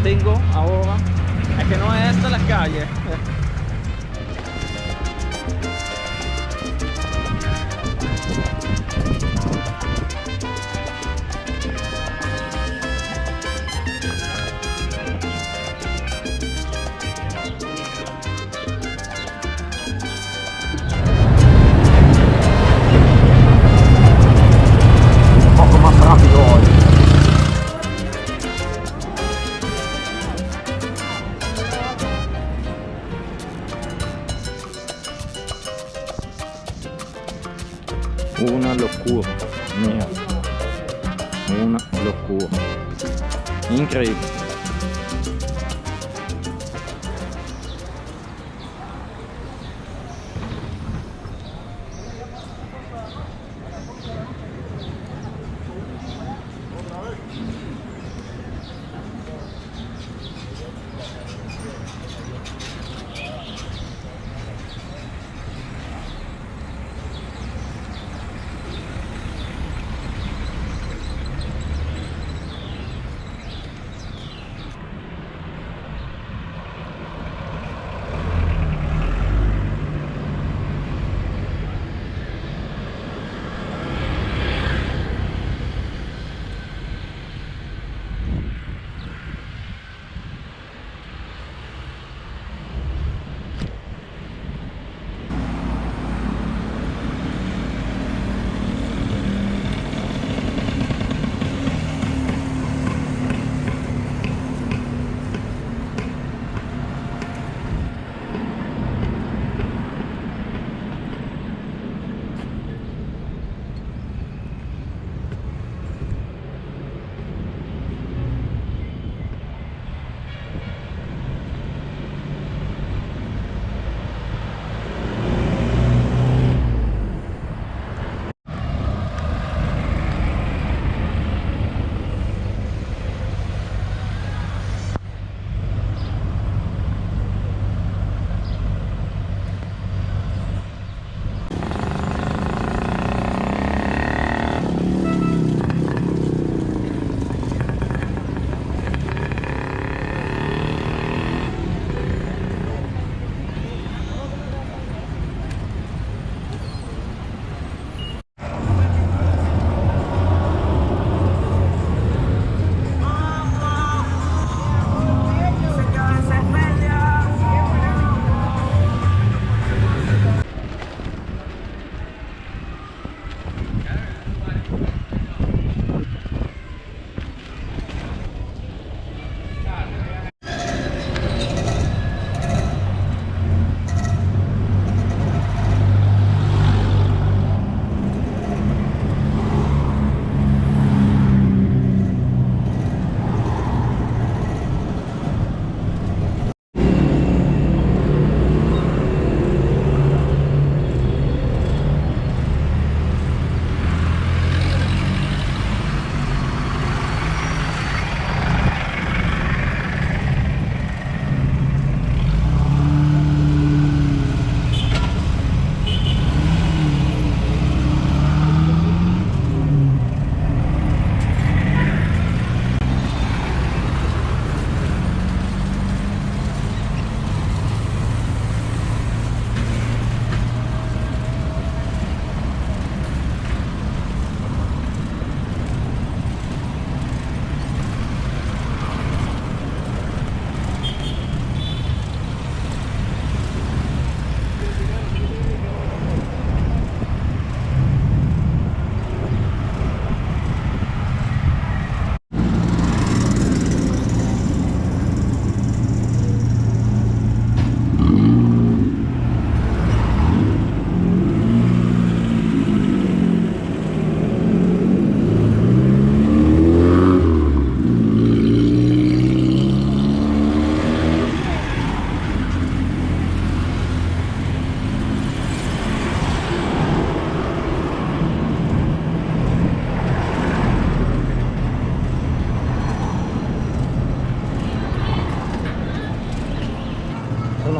tengo ahora es que no es esta la calle. Una locura, mira, una locura, increíble.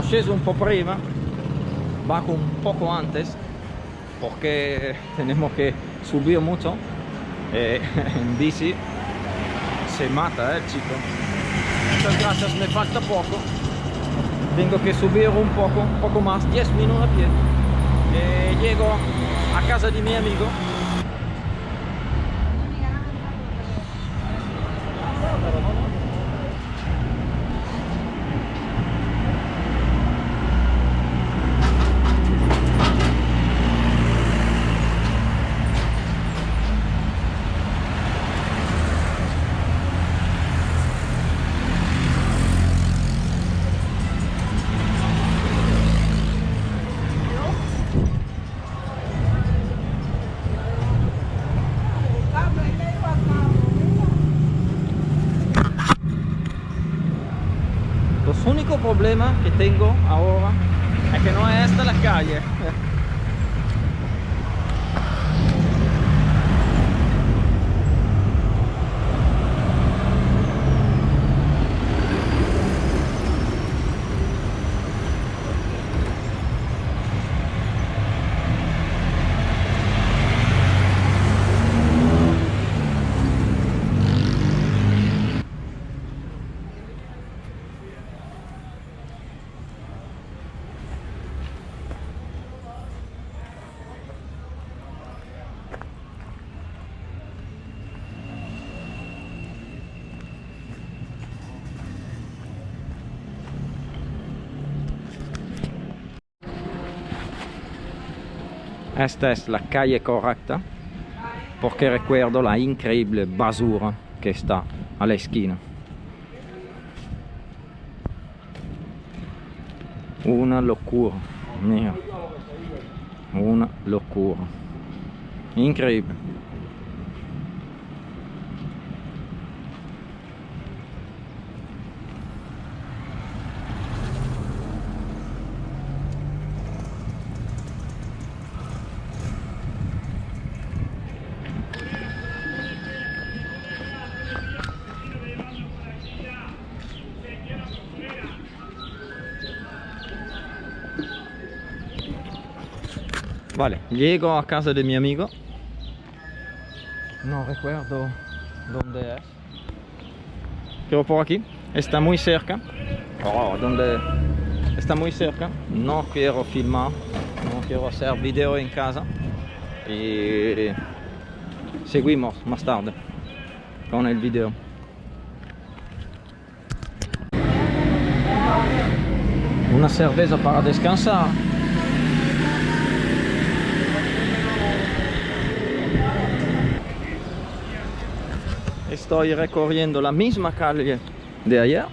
sceso un po' prima, bajo un poco antes porque tenemos que subir mucho. En bici se mata el chico. Muchas gracias, me falta poco. Tengo que subir un poco más, 10 minutos a pie. Llego a casa de mi amigo. Los únicos problemas que tengo ahora es que no es esta la calle. Esta es la calle correcta porque recuerdo la increíble basura que está a la esquina. Una locura, mira, una locura, increíble. Vale, llego a casa de mi amigo. No recuerdo dónde es. Creo por aquí. Está muy cerca. Oh, ¿dónde? Está muy cerca. No quiero filmar. No quiero hacer video en casa. Y seguimos más tarde con el video. Una cerveza para descansar. Estoy recorriendo la misma calle de ayer.